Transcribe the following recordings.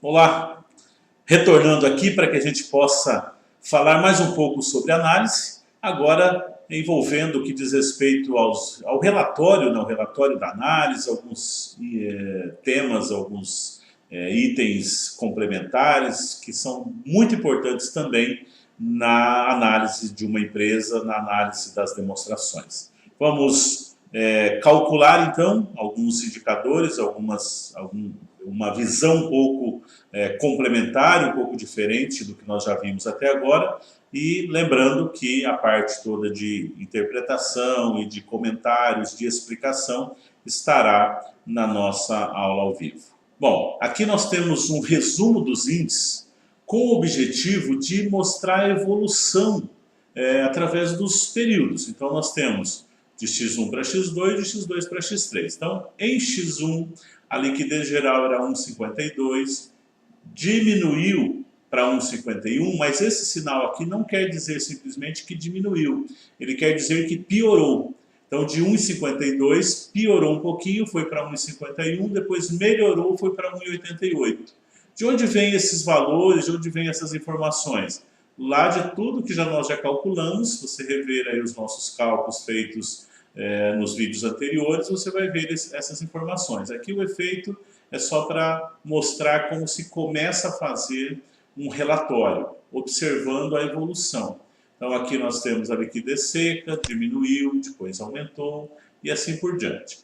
Olá, retornando aqui para que a gente possa falar mais um pouco sobre análise, agora envolvendo o que diz respeito ao relatório, né, o relatório da análise, alguns temas, alguns itens complementares que são muito importantes também na análise de uma empresa, na análise das demonstrações. Vamos calcular então alguns indicadores, uma visão um pouco complementar, um pouco diferente do que nós já vimos até agora, e lembrando que a parte toda de interpretação e de comentários, de explicação, estará na nossa aula ao vivo. Bom, aqui nós temos um resumo dos índices com o objetivo de mostrar a evolução através dos períodos. Então nós temos de x1 para x2, de x2 para x3. Então, em x1, a liquidez geral era 1,52, diminuiu para 1,51, mas esse sinal aqui não quer dizer simplesmente que diminuiu, ele quer dizer que piorou. Então, de 1,52 piorou um pouquinho, foi para 1,51, depois melhorou, foi para 1,88. De onde vêm esses valores, de onde vêm essas informações? Lá de tudo que nós já calculamos, se você rever aí os nossos cálculos feitos nos vídeos anteriores, você vai ver essas informações. Aqui o efeito é só para mostrar como se começa a fazer um relatório, observando a evolução. Então aqui nós temos a liquidez seca, diminuiu, depois aumentou e assim por diante.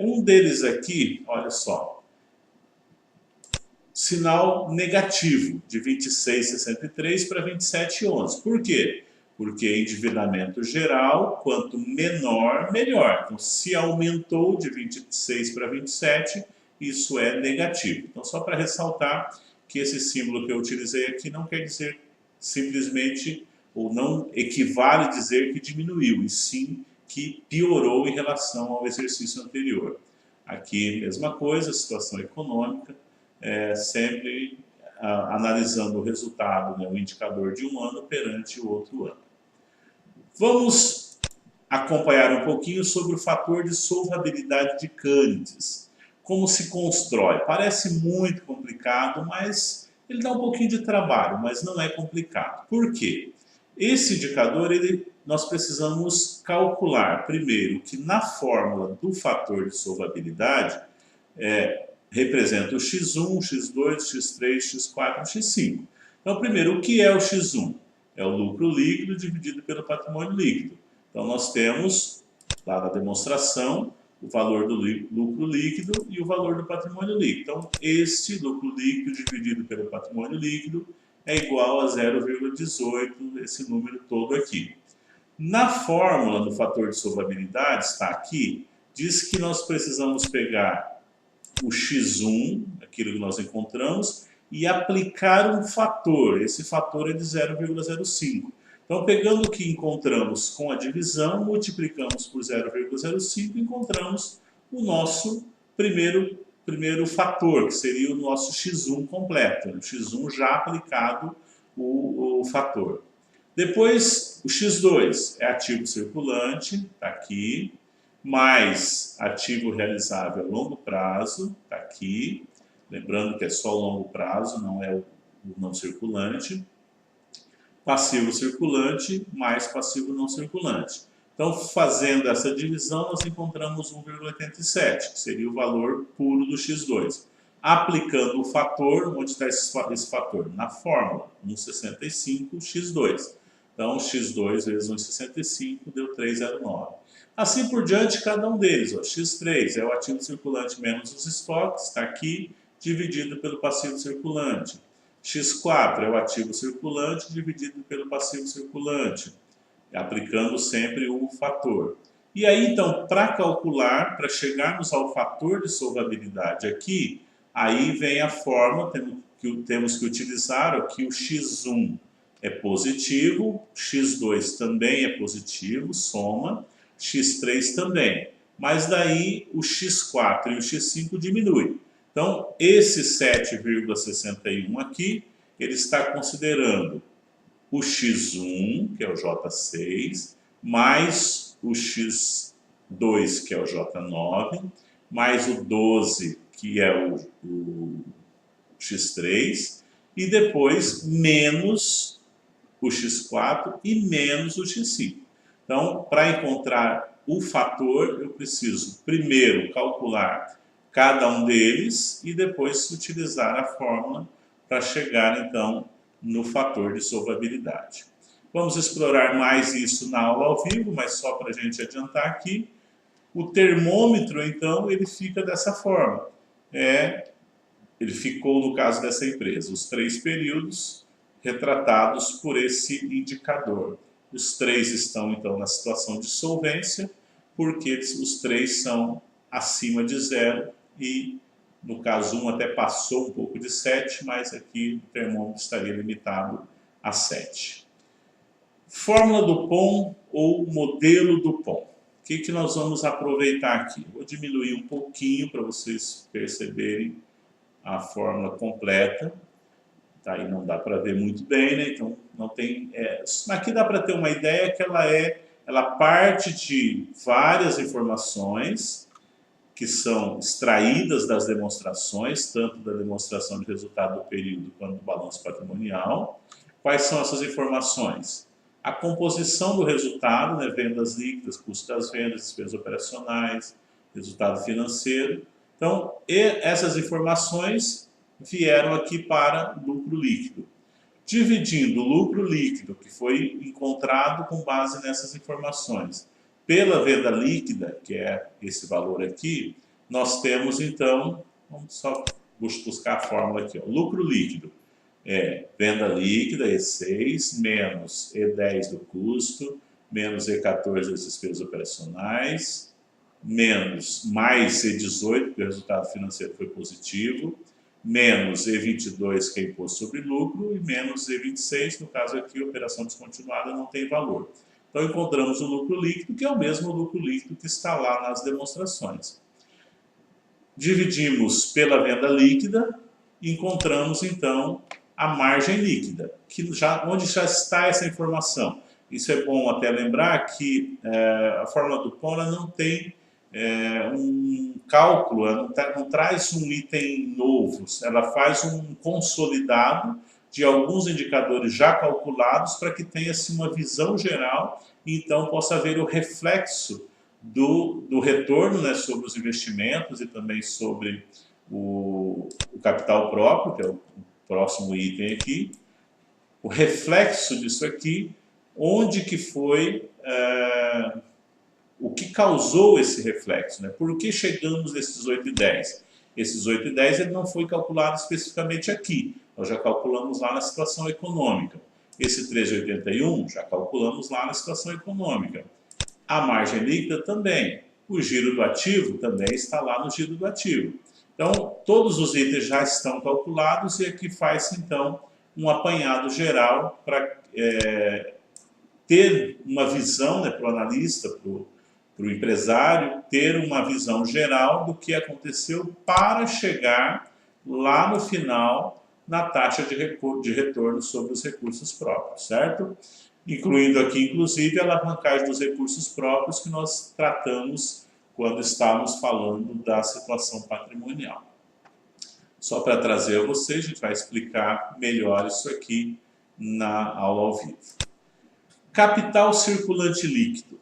Um deles aqui, olha só, sinal negativo, de 26,63 para 27,11. Por quê? Porque endividamento geral, quanto menor, melhor. Então, se aumentou de 26 para 27, isso é negativo. Então, só para ressaltar que esse símbolo que eu utilizei aqui não quer dizer simplesmente, ou não equivale a dizer que diminuiu, e sim que piorou em relação ao exercício anterior. Aqui, mesma coisa, situação econômica, sempre analisando o resultado, né, o indicador de um ano perante o outro ano. Vamos acompanhar um pouquinho sobre o fator de solvabilidade de Candice. Como se constrói? Parece muito complicado, mas ele dá um pouquinho de trabalho, mas não é complicado. Por quê? Esse indicador, nós precisamos calcular, primeiro, que na fórmula do fator de solvabilidade, representa o x1, x2, x3, x4, x5. Então, primeiro, o que é o x1? É o lucro líquido dividido pelo patrimônio líquido. Então, nós temos, lá na demonstração, o valor do lucro líquido e o valor do patrimônio líquido. Então, este lucro líquido dividido pelo patrimônio líquido é igual a 0,18, esse número todo aqui. Na fórmula do fator de solvabilidade, está aqui, diz que nós precisamos pegar o x1, aquilo que nós encontramos, e aplicar um fator. Esse fator é de 0,05. Então, pegando o que encontramos com a divisão, multiplicamos por 0,05 e encontramos o nosso primeiro fator, que seria o nosso x1 completo, o x1 já aplicado o fator. Depois, o x2 é ativo circulante, está aqui, mais ativo realizável a longo prazo, está aqui, lembrando que é só o longo prazo, não é o não circulante, passivo circulante mais passivo não circulante. Então, fazendo essa divisão, nós encontramos 1,87, que seria o valor puro do x2. Aplicando o fator, onde está esse fator? Na fórmula, 1,65 x2. Então, x2 vezes 1,65 deu 3,09. Assim por diante, cada um deles. Ó, x3 é o ativo circulante menos os estoques, está aqui, dividido pelo passivo circulante. x4 é o ativo circulante dividido pelo passivo circulante, aplicando sempre o fator. E aí, então, para calcular, para chegarmos ao fator de solvabilidade aqui, aí vem a fórmula, temos que utilizar aqui o x1 é positivo, x2 também é positivo, soma, x3 também. Mas daí o x4 e o x5 diminuem. Então, esse 7,61 aqui, ele está considerando o x1, que é o J6, mais o x2, que é o J9, mais o 12, que é o X3 e depois menos o X4 e menos o X5. Então, para encontrar o fator, eu preciso primeiro calcular cada um deles e depois utilizar a fórmula para chegar, então, no fator de solvabilidade. Vamos explorar mais isso na aula ao vivo, mas só para a gente adiantar aqui. O termômetro, então, ele fica dessa forma. Ele ficou, no caso dessa empresa, os 3 períodos retratados por esse indicador. Os 3 estão, então, na situação de solvência, porque os 3 são acima de 0 e, no caso 1, até passou um pouco de 7, mas aqui o termômetro estaria limitado a 7. Fórmula do POM ou modelo do POM. O que nós vamos aproveitar aqui? Vou diminuir um pouquinho para vocês perceberem a fórmula completa. Tá, aí não dá para ver muito bem, né? Então não tem. Aqui dá para ter uma ideia que ela parte de várias informações que são extraídas das demonstrações, tanto da demonstração de resultado do período quanto do balanço patrimonial. Quais são essas informações? A composição do resultado, né? Vendas líquidas, custo das vendas, despesas operacionais, resultado financeiro. Então, essas informações vieram aqui para lucro líquido. Dividindo o lucro líquido, que foi encontrado com base nessas informações, pela venda líquida, que é esse valor aqui, nós temos, então, vamos só buscar a fórmula aqui, ó, lucro líquido. Venda líquida, E6, menos E10 do custo, menos E14 das despesas operacionais, menos mais E18, porque o resultado financeiro foi positivo, menos E22, que é imposto sobre lucro, e menos E26, no caso aqui, a operação descontinuada não tem valor. Então, encontramos o lucro líquido, que é o mesmo lucro líquido que está lá nas demonstrações. Dividimos pela venda líquida, e encontramos, então, a margem líquida, onde já está essa informação. Isso é bom até lembrar que a fórmula do POM não tem um cálculo, ela não traz um item novo, ela faz um consolidado de alguns indicadores já calculados para que tenha-se uma visão geral e então possa haver o reflexo do retorno, né, sobre os investimentos e também sobre o capital próprio, que é o próximo item aqui, o reflexo disso aqui, onde que foi, o que causou esse reflexo, né? Por que chegamos nesses 8,10? Esses 8,10 ele não foi calculado especificamente aqui, nós já calculamos lá na situação econômica. Esse 13,81 já calculamos lá na situação econômica. A margem líquida também. O giro do ativo também está lá no giro do ativo. Então, todos os itens já estão calculados e aqui faz-se, então, um apanhado geral para ter uma visão, né, para o analista, para o empresário, ter uma visão geral do que aconteceu para chegar lá no final na taxa de retorno sobre os recursos próprios, certo? Incluindo aqui, inclusive, a alavancagem dos recursos próprios que nós tratamos quando estávamos falando da situação patrimonial. Só para trazer a vocês, a gente vai explicar melhor isso aqui na aula ao vivo. Capital circulante líquido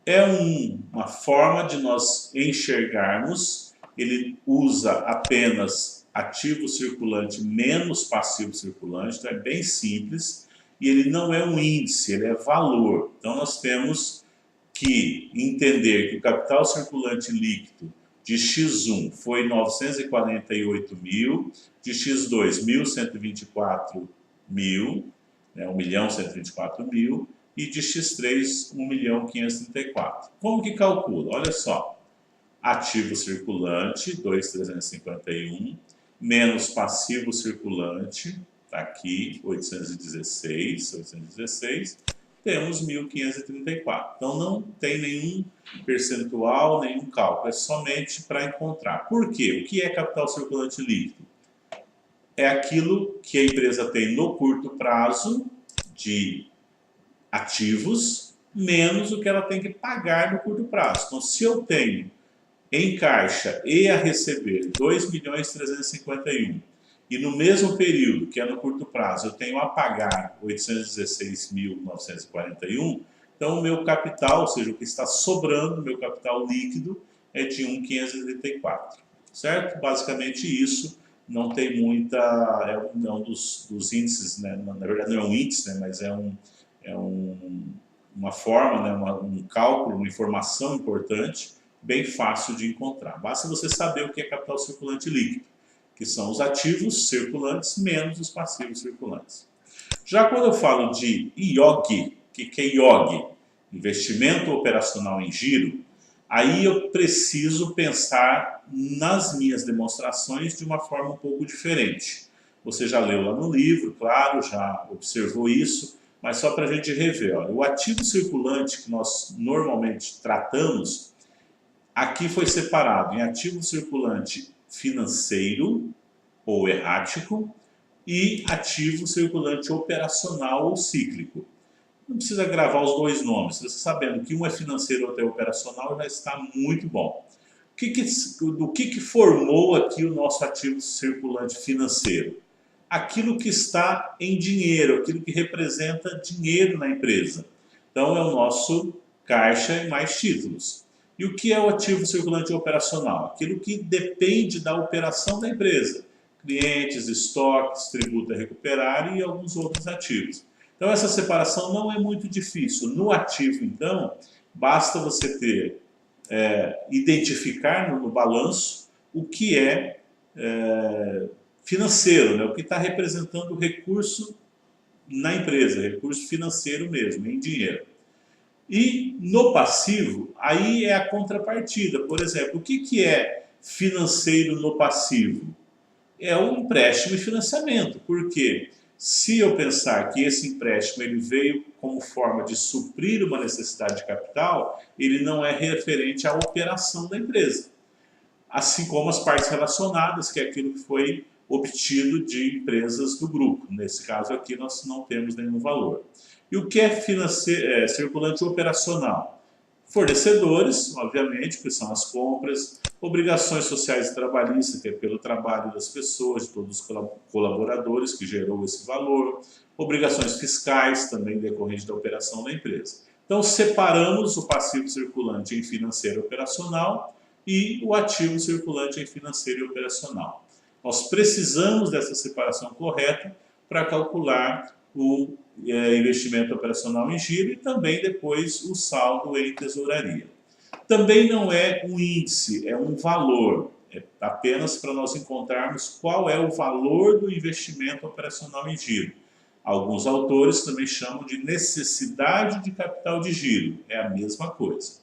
é uma forma de nós enxergarmos, ele usa apenas ativo circulante menos passivo circulante, então é bem simples, e ele não é um índice, ele é valor. Então nós temos que entender que o capital circulante líquido de X1 foi 948 mil, de X2 1.124 mil, né, 1.124.000, e de X3 1.534. Como que calcula? Olha só, ativo circulante 2.351, menos passivo circulante, está aqui 816, temos 1.534. Então não tem nenhum percentual, nenhum cálculo, é somente para encontrar. Por quê? O que é capital circulante líquido? É aquilo que a empresa tem no curto prazo de ativos, menos o que ela tem que pagar no curto prazo. Então, se eu tenho em caixa e a receber 2.351.000 e no mesmo período, que é no curto prazo, eu tenho a pagar 816.941, então o meu capital, ou seja, o que está sobrando, meu capital líquido, é de 1.584, certo? Basicamente isso, não tem muita, é um dos índices, né? Na verdade não é um índice, né? Mas uma forma, né? Um cálculo, uma informação importante, bem fácil de encontrar. Basta você saber o que é capital circulante líquido, que são os ativos circulantes menos os passivos circulantes. Já quando eu falo de IOG, o que é IOG? Investimento operacional em giro, aí eu preciso pensar nas minhas demonstrações de uma forma um pouco diferente. Você já leu lá no livro, claro, já observou isso, mas só para a gente rever. Olha, o ativo circulante que nós normalmente tratamos, aqui foi separado em ativo circulante financeiro ou errático e ativo circulante operacional ou cíclico. Não precisa gravar os dois nomes, você sabendo que um é financeiro e outro é operacional já está muito bom. Do que formou aqui o nosso ativo circulante financeiro? Aquilo que está em dinheiro, aquilo que representa dinheiro na empresa. Então é o nosso caixa e mais títulos. E o que é o ativo circulante operacional? Aquilo que depende da operação da empresa. Clientes, estoques, tributo a recuperar e alguns outros ativos. Então essa separação não é muito difícil. No ativo, então, basta você identificar no balanço o que é financeiro, né? O que está representando o recurso na empresa, recurso financeiro mesmo, em dinheiro. E no passivo, aí é a contrapartida. Por exemplo, o que é financeiro no passivo? É um empréstimo e financiamento. Por quê? Se eu pensar que esse empréstimo ele veio como forma de suprir uma necessidade de capital, ele não é referente à operação da empresa. Assim como as partes relacionadas, que é aquilo que foi obtido de empresas do grupo. Nesse caso aqui nós não temos nenhum valor. E o que é circulante operacional? Fornecedores, obviamente, que são as compras, obrigações sociais e trabalhistas, que é pelo trabalho das pessoas, de todos os colaboradores que gerou esse valor, obrigações fiscais, também decorrentes da operação da empresa. Então, separamos o passivo circulante em financeiro e operacional e o ativo circulante em financeiro e operacional. Nós precisamos dessa separação correta para calcular o investimento operacional em giro e também depois o saldo em tesouraria. Também não é um índice, é um valor, é apenas para nós encontrarmos qual é o valor do investimento operacional em giro. Alguns autores também chamam de necessidade de capital de giro, é a mesma coisa.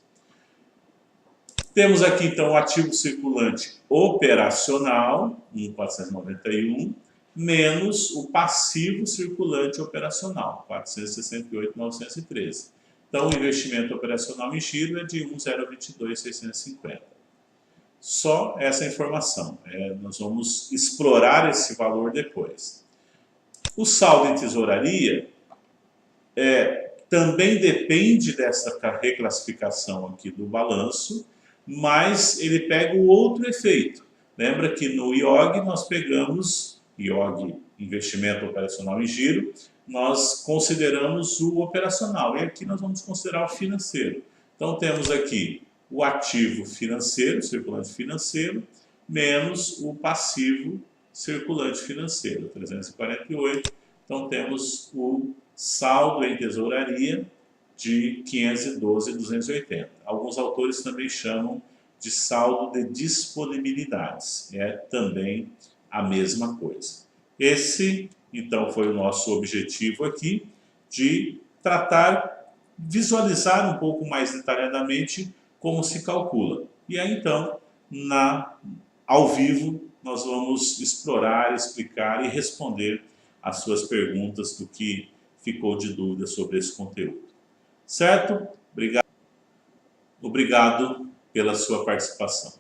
Temos aqui então o ativo circulante operacional, 1.491, menos o passivo circulante operacional, 468.913. Então, o investimento operacional em giro é de 1.022.650. Só essa informação. Nós vamos explorar esse valor depois. O saldo em tesouraria também depende dessa reclassificação aqui do balanço, mas ele pega o outro efeito. Lembra que no IOG nós pegamos IOG, investimento operacional em giro, nós consideramos o operacional e aqui nós vamos considerar o financeiro. Então temos aqui o ativo financeiro, circulante financeiro, menos o passivo circulante financeiro, 348. Então temos o saldo em tesouraria de 512.280. Alguns autores também chamam de saldo de disponibilidades. É também a mesma coisa. Esse, então, foi o nosso objetivo aqui, de tratar, visualizar um pouco mais detalhadamente como se calcula. E aí, então, ao vivo, nós vamos explorar, explicar e responder as suas perguntas do que ficou de dúvida sobre esse conteúdo. Certo? Obrigado pela sua participação.